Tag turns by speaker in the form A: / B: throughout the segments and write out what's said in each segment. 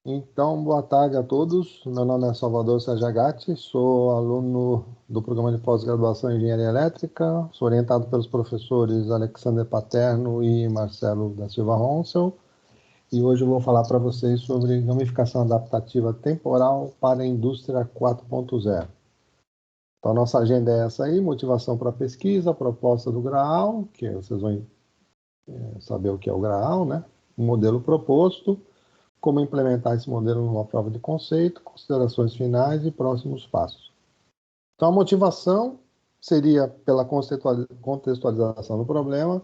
A: Então, boa tarde a todos. Meu nome é Salvador Sajagati, sou aluno do programa de pós-graduação em Engenharia Elétrica, sou orientado pelos professores Alexander Paterno e Marcelo da Silva Ronsel, e hoje eu vou falar para vocês sobre gamificação adaptativa temporal para a indústria 4.0. Então, nossa agenda é essa aí: motivação para a pesquisa, proposta do GRAAL, que vocês vão saber o que é o GRAAL, né? O modelo proposto, como implementar esse modelo numa prova de conceito, considerações finais e próximos passos. Então, a motivação seria pela contextualização do problema,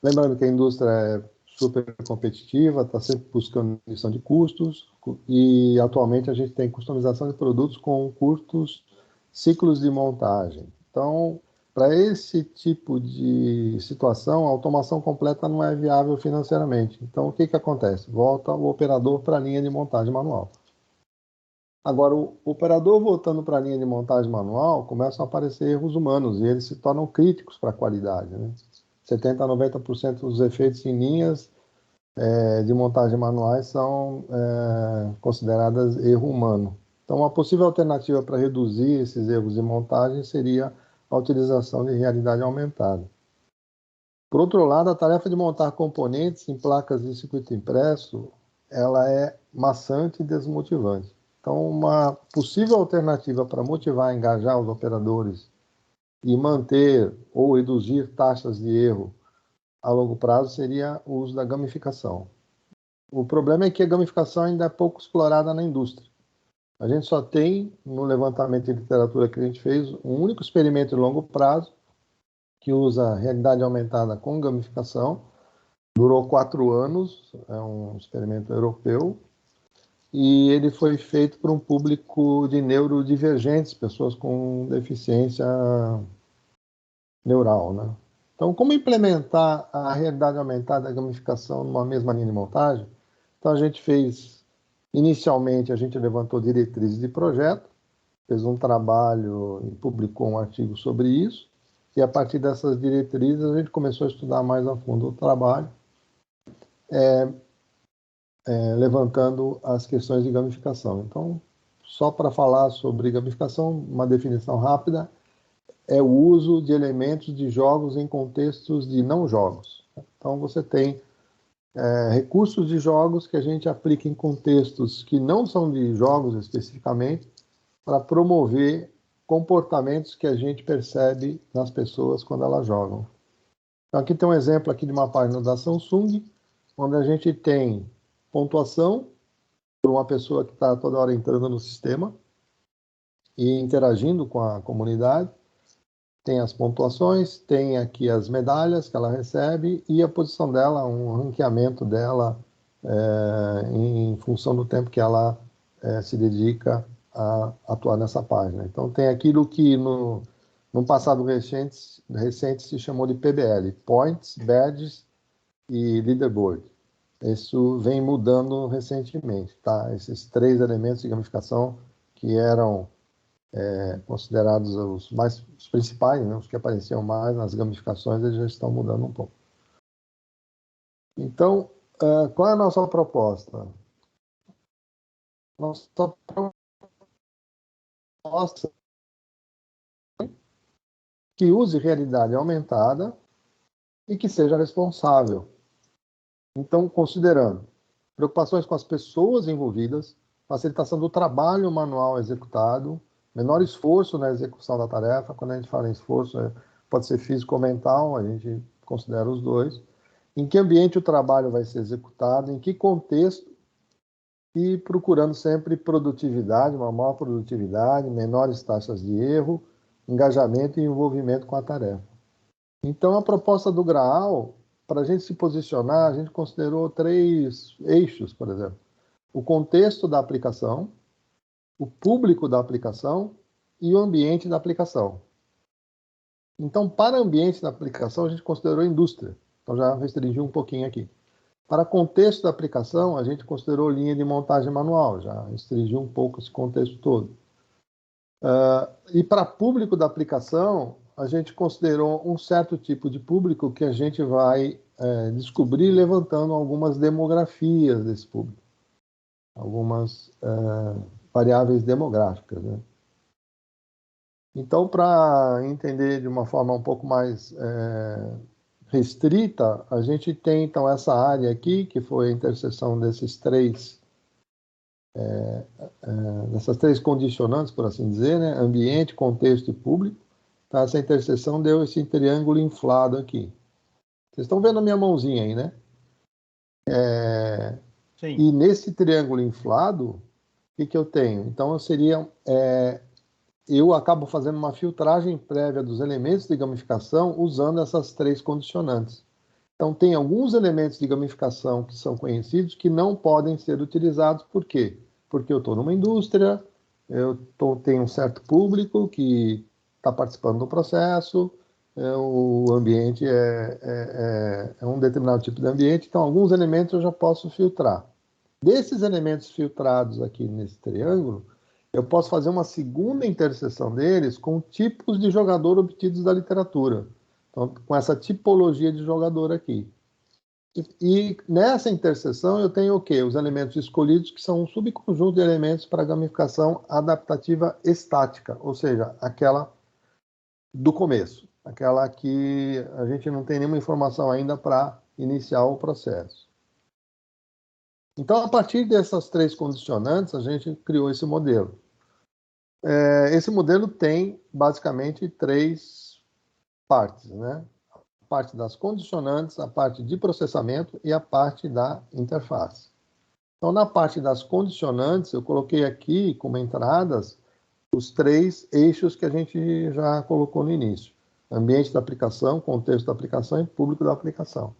A: lembrando que a indústria é super competitiva, está sempre buscando redução de custos, e atualmente a gente tem customização de produtos com curtos ciclos de montagem. Então, para esse tipo de situação, a automação completa não é viável financeiramente. Então, o que acontece? Volta o operador para a linha de montagem manual. Agora, o operador voltando para a linha de montagem manual, começam a aparecer erros humanos e eles se tornam críticos para a qualidade, né? 70% a 90% dos efeitos em linhas de montagem manuais são consideradas erro humano. Então, uma possível alternativa para reduzir esses erros de montagem seria a utilização de realidade aumentada. Por outro lado, a tarefa de montar componentes em placas de circuito impresso, ela é maçante e desmotivante. Então, uma possível alternativa para motivar e engajar os operadores e manter ou reduzir taxas de erro a longo prazo seria o uso da gamificação. O problema é que a gamificação ainda é pouco explorada na indústria. A gente só tem, no levantamento de literatura que a gente fez, um único experimento de longo prazo que usa realidade aumentada com gamificação. Durou 4 anos, é um experimento europeu, e ele foi feito para um público de neurodivergentes, pessoas com deficiência neural, né? Então, como implementar a realidade aumentada e a gamificação numa mesma linha de montagem? Então, a gente fez, inicialmente, a gente levantou diretrizes de projeto, fez um trabalho e publicou um artigo sobre isso, e a partir dessas diretrizes a gente começou a estudar mais a fundo o trabalho, levantando as questões de gamificação. Então, só para falar sobre gamificação, uma definição rápida, é o uso de elementos de jogos em contextos de não jogos. Então, você tem recursos de jogos que a gente aplica em contextos que não são de jogos especificamente, para promover comportamentos que a gente percebe nas pessoas quando elas jogam. Então, aqui tem um exemplo aqui de uma página da Samsung, onde a gente tem pontuação por uma pessoa que está toda hora entrando no sistema e interagindo com a comunidade. Tem as pontuações, tem aqui as medalhas que ela recebe e a posição dela, um ranqueamento dela em função do tempo que ela se dedica a atuar nessa página. Então, tem aquilo que no passado recente se chamou de PBL, Points, Badges e Leaderboard. Isso vem mudando recentemente, tá? Esses 3 elementos de gamificação que eram considerados os principais, né, os que apareciam mais nas gamificações, eles já estão mudando um pouco. Então, qual é a nossa proposta? Nossa proposta é que use realidade aumentada e que seja responsável. Então, considerando preocupações com as pessoas envolvidas, facilitação do trabalho manual executado, menor esforço na execução da tarefa. Quando a gente fala em esforço, pode ser físico ou mental, a gente considera os dois. Em que ambiente o trabalho vai ser executado, em que contexto, e procurando sempre produtividade, uma maior produtividade, menores taxas de erro, engajamento e envolvimento com a tarefa. Então, a proposta do GRAAL, para a gente se posicionar, a gente considerou 3 eixos, por exemplo. O contexto da aplicação, o público da aplicação e o ambiente da aplicação. Então, para ambiente da aplicação, a gente considerou a indústria. Então, já restringiu um pouquinho aqui. Para contexto da aplicação, a gente considerou linha de montagem manual, já restringiu um pouco esse contexto todo. E para público da aplicação, a gente considerou um certo tipo de público que a gente vai descobrir levantando algumas demografias desse público. algumas variáveis demográficas, né? Então, para entender de uma forma um pouco mais restrita, a gente tem, então, essa área aqui, que foi a interseção dessas três condicionantes, por assim dizer, né? Ambiente, contexto e público. Tá? Essa interseção deu esse triângulo inflado aqui. Vocês estão vendo a minha mãozinha aí, né?
B: Sim.
A: E nesse triângulo inflado, o que eu tenho? Então, eu acabo fazendo uma filtragem prévia dos elementos de gamificação usando essas três condicionantes. Então, tem alguns elementos de gamificação que são conhecidos que não podem ser utilizados. Por quê? Porque eu estou numa indústria, tenho um certo público que está participando do processo, o ambiente é um determinado tipo de ambiente, então alguns elementos eu já posso filtrar. Desses elementos filtrados aqui nesse triângulo, eu posso fazer uma segunda interseção deles com tipos de jogador obtidos da literatura. Então, com essa tipologia de jogador aqui. E nessa interseção eu tenho o quê? Os elementos escolhidos, que são um subconjunto de elementos para gamificação adaptativa estática, ou seja, aquela do começo, aquela que a gente não tem nenhuma informação ainda para iniciar o processo. Então, a partir dessas três condicionantes, a gente criou esse modelo. Esse modelo tem, basicamente, três partes, né? A parte das condicionantes, a parte de processamento e a parte da interface. Então, na parte das condicionantes, eu coloquei aqui como entradas os três eixos que a gente já colocou no início. Ambiente da aplicação, contexto da aplicação e público da aplicação.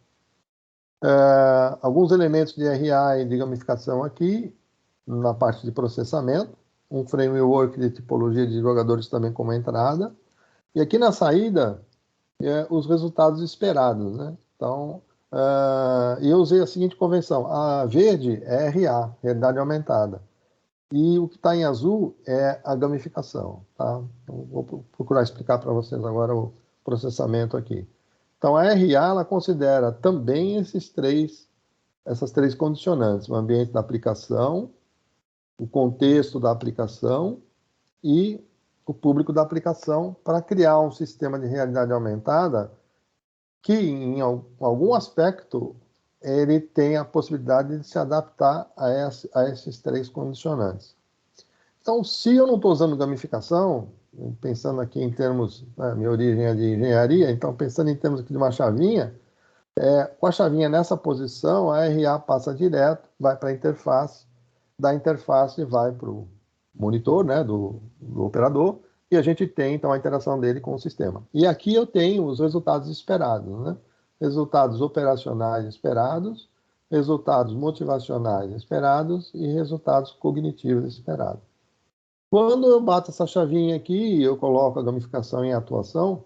A: Alguns elementos de RA e de gamificação aqui, na parte de processamento, um framework de tipologia de jogadores também como entrada, e aqui na saída, os resultados esperados, né? Então, eu usei a seguinte convenção, a verde é RA, realidade aumentada, e o que está em azul é a gamificação, tá? Então, vou procurar explicar para vocês agora o processamento aqui. Então, a RA, ela considera também essas três condicionantes, o ambiente da aplicação, o contexto da aplicação e o público da aplicação para criar um sistema de realidade aumentada que, em algum aspecto, ele tem a possibilidade de se adaptar a esses três condicionantes. Então, se eu não estou usando gamificação, pensando aqui em termos, minha origem é de engenharia, então pensando em termos aqui de uma chavinha, com a chavinha nessa posição, a RA passa direto, vai para a interface, da interface vai para o monitor, né, do operador, e a gente tem, então, a interação dele com o sistema. E aqui eu tenho os resultados esperados, né? Resultados operacionais esperados, resultados motivacionais esperados e resultados cognitivos esperados. Quando eu bato essa chavinha aqui e eu coloco a gamificação em atuação,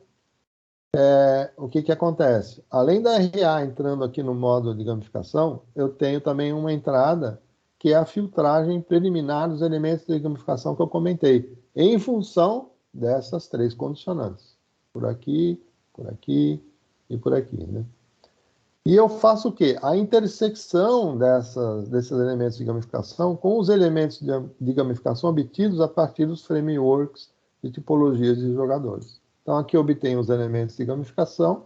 A: o que acontece? Além da RA entrando aqui no módulo de gamificação, eu tenho também uma entrada que é a filtragem preliminar dos elementos de gamificação que eu comentei, em função dessas três condicionantes. Por aqui e por aqui, né? E eu faço o quê? A intersecção desses elementos de gamificação com os elementos de gamificação obtidos a partir dos frameworks de tipologias de jogadores. Então, aqui eu obtenho os elementos de gamificação,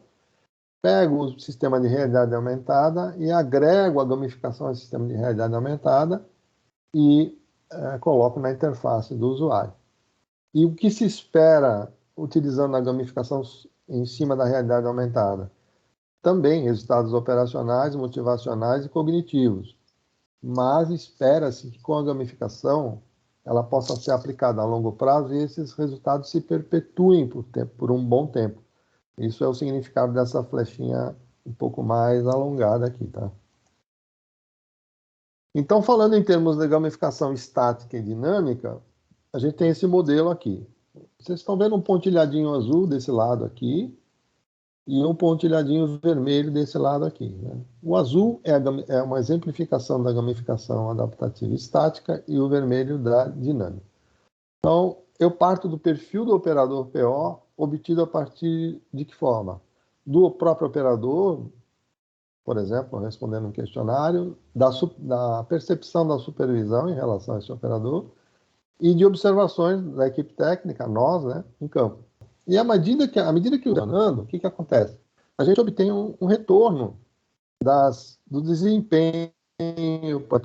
A: pego o sistema de realidade aumentada e agrego a gamificação ao sistema de realidade aumentada e coloco na interface do usuário. E o que se espera utilizando a gamificação em cima da realidade aumentada? Também resultados operacionais, motivacionais e cognitivos. Mas espera-se que com a gamificação ela possa ser aplicada a longo prazo e esses resultados se perpetuem por um bom tempo. Isso é o significado dessa flechinha um pouco mais alongada aqui, tá? Então, falando em termos de gamificação estática e dinâmica, a gente tem esse modelo aqui. Vocês estão vendo um pontilhadinho azul desse lado aqui e um pontilhadinho vermelho desse lado aqui, né? O azul é uma exemplificação da gamificação adaptativa estática e o vermelho da dinâmica. Então, eu parto do perfil do operador PO, obtido a partir de que forma? Do próprio operador, por exemplo, respondendo um questionário, da percepção da supervisão em relação a esse operador e de observações da equipe técnica, nós, né, em campo. E à medida que o que acontece? A gente obtém um retorno do desempenho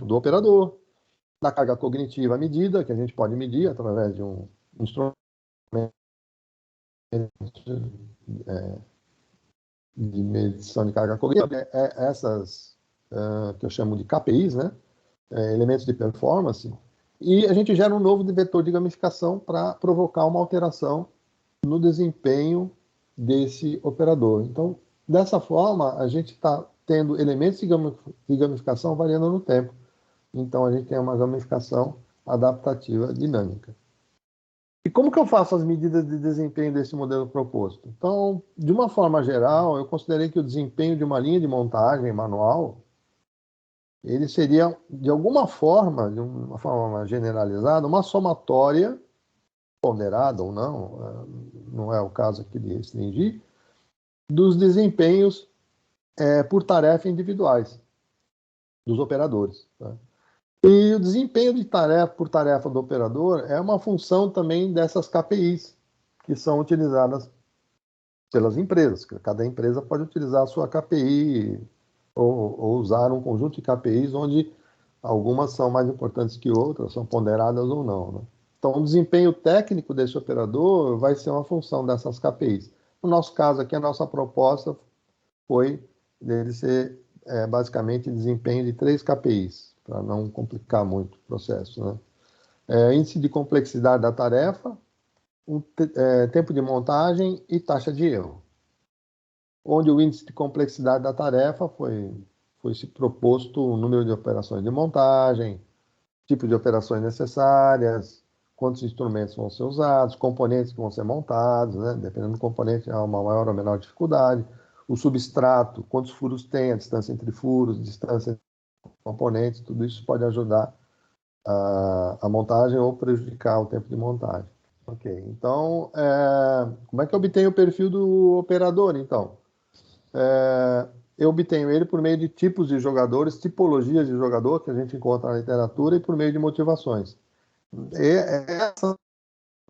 A: do operador, da carga cognitiva medida, que a gente pode medir através de um instrumento de medição de carga cognitiva, essas que eu chamo de KPIs, né? Elementos de performance, e a gente gera um novo vetor de gamificação para provocar uma alteração no desempenho desse operador. Então, dessa forma, a gente está tendo elementos de gamificação variando no tempo. Então, a gente tem uma gamificação adaptativa dinâmica. E como que eu faço as medidas de desempenho desse modelo proposto? Então, de uma forma geral, eu considerei que o desempenho de uma linha de montagem manual, ele seria, de alguma forma, de uma forma generalizada, uma somatória, ponderada ou não, não é o caso aqui de restringir, dos desempenhos por tarefa individuais dos operadores. Tá? E o desempenho de por tarefa do operador é uma função também dessas KPIs, que são utilizadas pelas empresas. Cada empresa pode utilizar a sua KPI ou usar um conjunto de KPIs onde algumas são mais importantes que outras, são ponderadas ou não. Né? Então, o desempenho técnico desse operador vai ser uma função dessas KPIs. No nosso caso aqui, a nossa proposta foi dele ser basicamente desempenho de 3 KPIs, para não complicar muito o processo. Né? Índice de complexidade da tarefa, tempo de montagem e taxa de erro. Onde o índice de complexidade da tarefa foi se proposto o número de operações de montagem, tipo de operações necessárias, quantos instrumentos vão ser usados, componentes que vão ser montados, né? Dependendo do componente, há uma maior ou menor dificuldade. O substrato, quantos furos tem, a distância entre furos, distância entre componentes, tudo isso pode ajudar a montagem ou prejudicar o tempo de montagem. Ok, então, como é que eu obtenho o perfil do operador, então? Eu obtenho ele por meio de tipos de jogadores, tipologias de jogador que a gente encontra na literatura e por meio de motivações.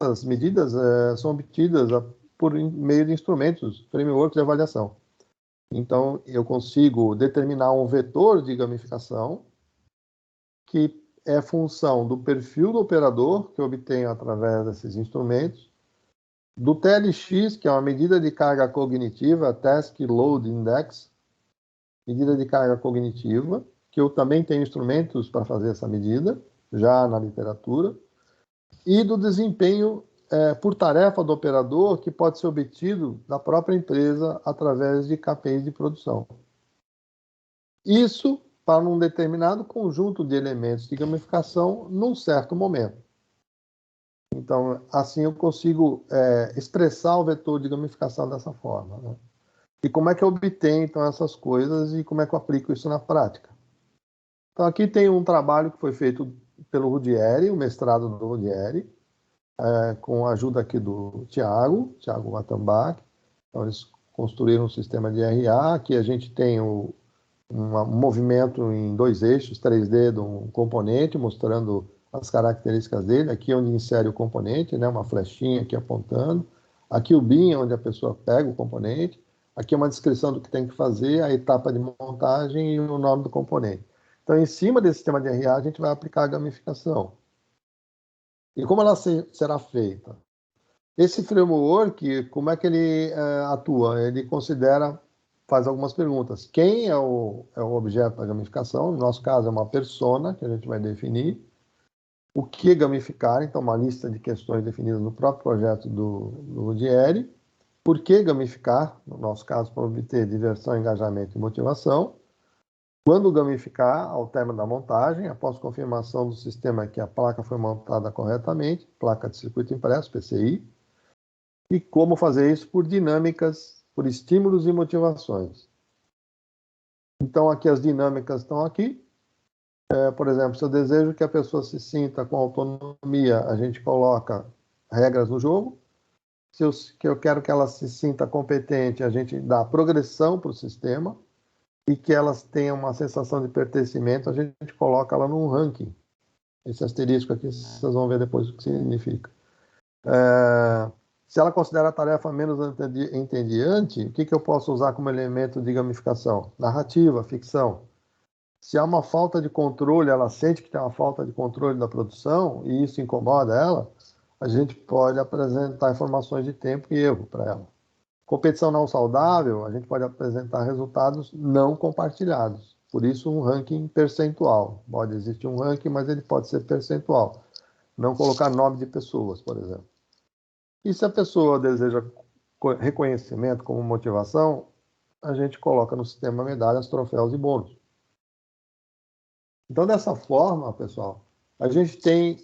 A: Essas medidas são obtidas por meio de instrumentos, frameworks de avaliação. Então, eu consigo determinar um vetor de gamificação que é função do perfil do operador, que eu obtenho através desses instrumentos, do TLX, que é uma medida de carga cognitiva, Task Load Index, medida de carga cognitiva, que eu também tenho instrumentos para fazer essa medida, já na literatura, e do desempenho por tarefa do operador, que pode ser obtido da própria empresa através de KPIs de produção. Isso para um determinado conjunto de elementos de gamificação num certo momento. Então, assim eu consigo expressar o vetor de gamificação dessa forma. Né? E como é que eu obtenho, então, essas coisas e como é que eu aplico isso na prática? Então, aqui tem um trabalho que foi feito pelo Ruggieri, o mestrado do Ruggieri, com a ajuda aqui do Thiago Wattenbach. Então, eles construíram um sistema de RA, que a gente tem um movimento em 2 eixos, 3D de um componente, mostrando as características dele. Aqui é onde insere o componente, né, uma flechinha aqui apontando. Aqui o bin, onde a pessoa pega o componente. Aqui é uma descrição do que tem que fazer, a etapa de montagem e o nome do componente. Então, em cima desse sistema de RA, a gente vai aplicar a gamificação. E como ela será feita? Esse framework, como é que ele atua? Ele faz algumas perguntas. Quem é o objeto da gamificação? No nosso caso, é uma persona, que a gente vai definir. O que gamificar? Então, uma lista de questões definidas no próprio projeto do Ruggieri. Por que gamificar? No nosso caso, para obter diversão, engajamento e motivação. Quando gamificar, ao término da montagem, após confirmação do sistema que a placa foi montada corretamente, placa de circuito impresso, PCI, e como fazer isso por dinâmicas, por estímulos e motivações. Então, aqui as dinâmicas estão aqui. Por exemplo, se eu desejo que a pessoa se sinta com autonomia, a gente coloca regras no jogo. Se eu quero que ela se sinta competente, a gente dá progressão para o sistema. e que elas tenham uma sensação de pertencimento, a gente coloca ela num ranking. Esse asterisco aqui, vocês vão ver depois o que significa. Se ela considera a tarefa menos entediante, o que eu posso usar como elemento de gamificação? Narrativa, ficção. Se há uma falta de controle, ela sente que tem uma falta de controle da produção e isso incomoda ela, a gente pode apresentar informações de tempo e erro para ela. Competição não saudável, a gente pode apresentar resultados não compartilhados. Por isso, um ranking percentual. Pode existir um ranking, mas ele pode ser percentual. Não colocar nome de pessoas, por exemplo. E se a pessoa deseja reconhecimento como motivação, a gente coloca no sistema medalhas, troféus e bônus. Então, dessa forma, pessoal, a gente tem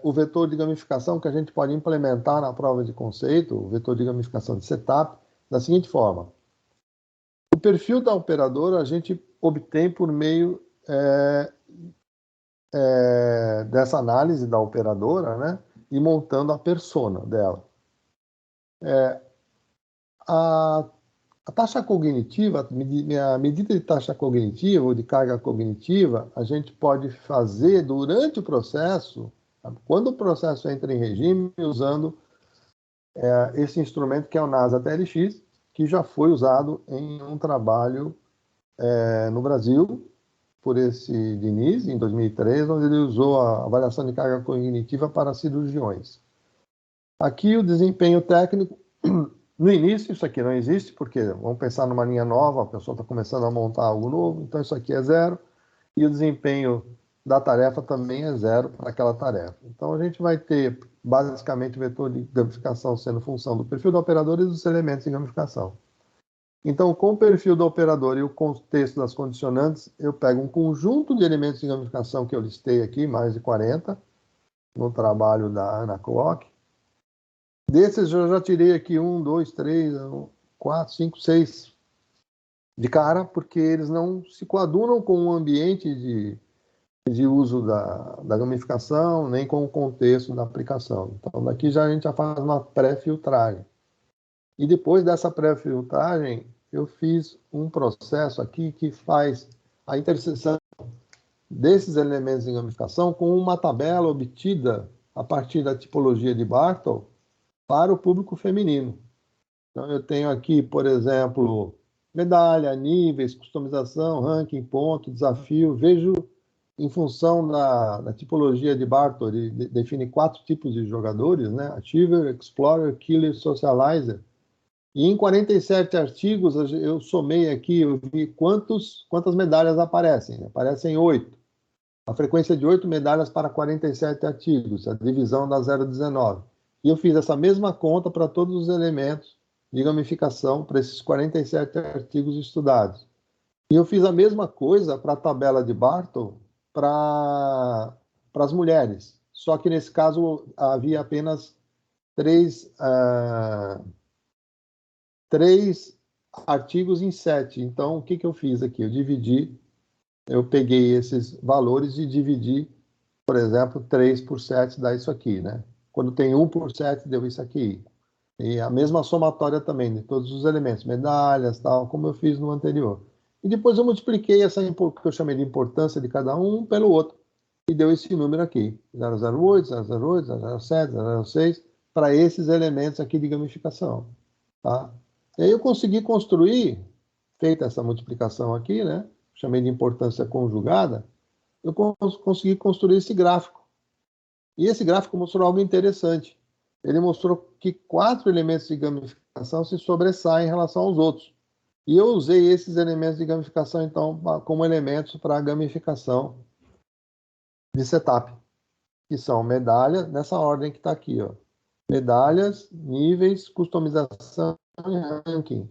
A: o vetor de gamificação que a gente pode implementar na prova de conceito, o vetor de gamificação de setup, da seguinte forma. O perfil da operadora a gente obtém por meio dessa análise da operadora, né, e montando a persona dela. A taxa cognitiva, a medida de taxa cognitiva ou de carga cognitiva, a gente pode fazer durante o processo, quando o processo entra em regime, usando esse instrumento que é o NASA-TLX, que já foi usado em um trabalho no Brasil, por esse Diniz, em 2003, onde ele usou a avaliação de carga cognitiva para cirurgiões. Aqui o desempenho técnico, no início isso aqui não existe, porque vamos pensar numa linha nova, a pessoa está começando a montar algo novo, então isso aqui é 0, e o desempenho da tarefa também é 0 para aquela tarefa. Então a gente vai ter basicamente o vetor de gamificação sendo função do perfil do operador e dos elementos de gamificação. Então, com o perfil do operador e o contexto das condicionantes, eu pego um conjunto de elementos de gamificação que eu listei aqui, mais de 40, no trabalho da Ana Clock. Desses, eu já tirei aqui 1, 2, 3, 4, 5, 6 de cara, porque eles não se coadunam com o ambiente de uso da gamificação, nem com o contexto da aplicação. Então, daqui a gente já faz uma pré-filtragem. E depois dessa pré-filtragem, eu fiz um processo aqui que faz a interseção desses elementos de gamificação com uma tabela obtida a partir da tipologia de Bartle para o público feminino. Então, eu tenho aqui, por exemplo, medalha, níveis, customização, ranking, ponto, desafio. Vejo, em função da tipologia de Bartle, ele define 4 tipos de jogadores, né? Achiever, Explorer, Killer, Socializer. E em 47 artigos, eu somei aqui, eu vi quantas medalhas aparecem. Aparecem 8. A frequência de 8 medalhas para 47 artigos, a divisão da 0,19. E eu fiz essa mesma conta para todos os elementos de gamificação para esses 47 artigos estudados. E eu fiz a mesma coisa para a tabela de Bartle para as mulheres. Só que nesse caso havia apenas 3 artigos em 7. Então, o que eu fiz aqui? Eu peguei esses valores e dividi, por exemplo, 3 por 7 dá isso aqui, né? Quando tem 1 por 7, deu isso aqui. E a mesma somatória também de todos os elementos, medalhas, tal, como eu fiz no anterior. E depois eu multipliquei essa que eu chamei de importância de cada um pelo outro. E deu esse número aqui, 008, 008, 007, 006, para esses elementos aqui de gamificação. Tá? E aí eu consegui construir, feita essa multiplicação aqui, né? Chamei de importância conjugada, eu consegui construir esse gráfico. E esse gráfico mostrou algo interessante. Ele mostrou que 4 elementos de gamificação se sobressaem em relação aos outros. E eu usei esses elementos de gamificação, então, como elementos para a gamificação de setup, que são medalhas, nessa ordem que está aqui, ó. Medalhas, níveis, customização e ranking.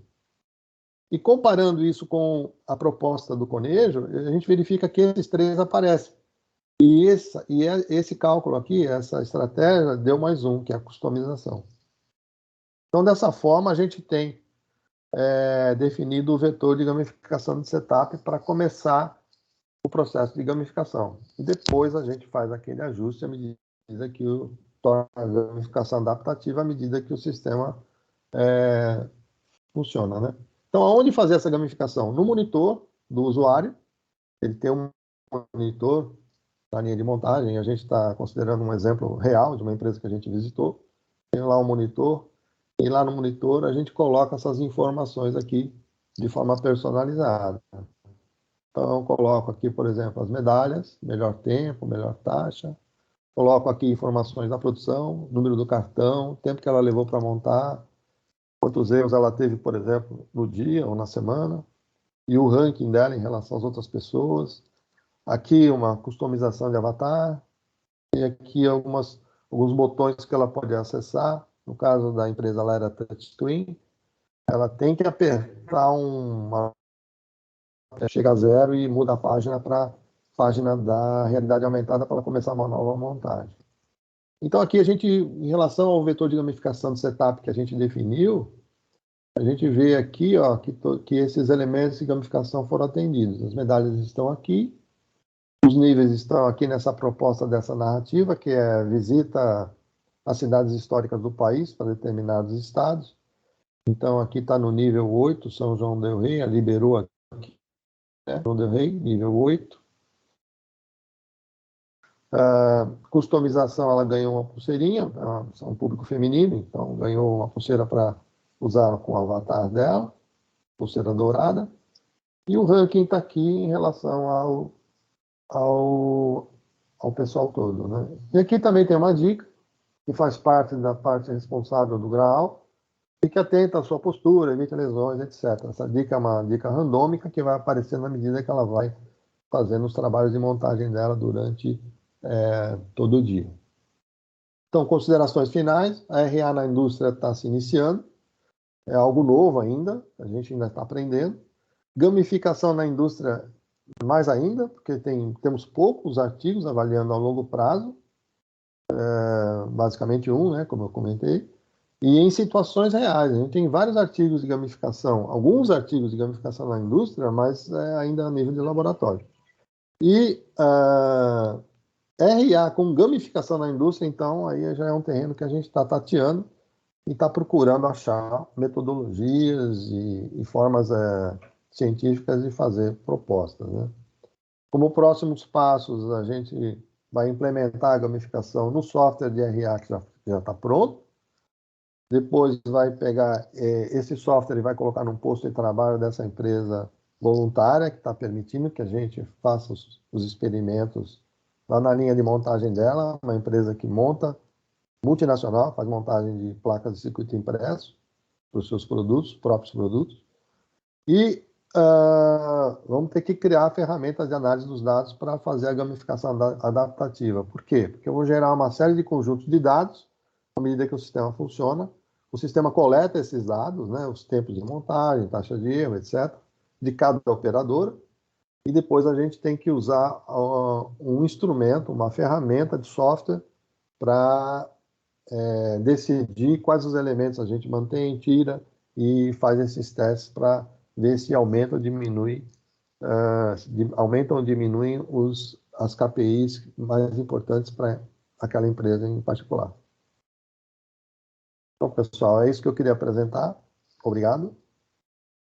A: E comparando isso com a proposta do Conejo, a gente verifica que esses 3 aparecem. E esse cálculo aqui, essa estratégia, deu mais um, que é a customização. Então, dessa forma, a gente tem definido o vetor de gamificação de setup para começar o processo de gamificação. E depois a gente faz aquele ajuste à medida que torna a gamificação adaptativa à medida que o sistema funciona, né? Então, aonde fazer essa gamificação? No monitor, do usuário. Ele tem um monitor na linha de montagem. A gente está considerando um exemplo real de uma empresa que a gente visitou. Tem lá um monitor, e lá no monitor a gente coloca essas informações aqui de forma personalizada. Então, eu coloco aqui, por exemplo, as medalhas, melhor tempo, melhor taxa. Coloco aqui informações da produção, número do cartão, tempo que ela levou para montar, quantos erros ela teve, por exemplo, no dia ou na semana, e o ranking dela em relação às outras pessoas. Aqui uma customização de avatar, e aqui alguns botões que ela pode acessar. No caso da empresa, ela era touchscreen. Ela tem que apertar chega a zero e muda a página para a página da realidade aumentada para ela começar uma nova montagem. Então, aqui a gente, em relação ao vetor de gamificação do setup que a gente definiu, a gente vê aqui ó, que esses elementos de gamificação foram atendidos. As medalhas estão aqui, os níveis estão aqui nessa proposta dessa narrativa, que é visita às cidades históricas do país para determinados estados. Então, aqui está no nível 8, São João del Rei, a liberou aqui, né? São João del Rei, nível 8. Customização, ela ganhou uma pulseirinha, é um público feminino, então ganhou uma pulseira para usar com o avatar dela, pulseira dourada. E o ranking está aqui em relação ao pessoal todo, né? E aqui também tem uma dica, que faz parte da parte responsável do Graal. Fique atento à sua postura, evite lesões, etc. Essa dica é uma dica randômica que vai aparecer na medida que ela vai fazendo os trabalhos de montagem dela durante todo o dia. Então, considerações finais. A RA na indústria está se iniciando. É algo novo ainda, a gente ainda está aprendendo. Gamificação na indústria, mais ainda, porque temos poucos artigos avaliando a longo prazo, basicamente né, como eu comentei, e em situações reais. A gente tem vários artigos de gamificação, alguns artigos de gamificação na indústria, mas ainda a nível de laboratório. E RA com gamificação na indústria, então, aí já é um terreno que a gente está tateando e está procurando achar metodologias e formas científicas de fazer propostas, né? Como próximos passos, a gente vai implementar a gamificação no software de RA que já está pronto. Depois vai pegar esse software e vai colocar num posto de trabalho dessa empresa voluntária, que está permitindo que a gente faça os experimentos lá na linha de montagem dela, uma empresa que monta, multinacional, faz montagem de placas de circuito impresso para os seus produtos, próprios produtos. E vamos ter que criar ferramentas de análise dos dados para fazer a gamificação adaptativa. Por quê? Porque eu vou gerar uma série de conjuntos de dados, à medida que o sistema funciona. O sistema coleta esses dados, né, os tempos de montagem, taxa de erro, etc., de cada operadora, e depois a gente tem que usar um instrumento, uma ferramenta de software para decidir quais os elementos a gente mantém, tira e faz esses testes para ver se aumenta ou diminui, aumentam ou diminuem as KPIs mais importantes para aquela empresa em particular. Então, pessoal, é isso que eu queria apresentar. Obrigado.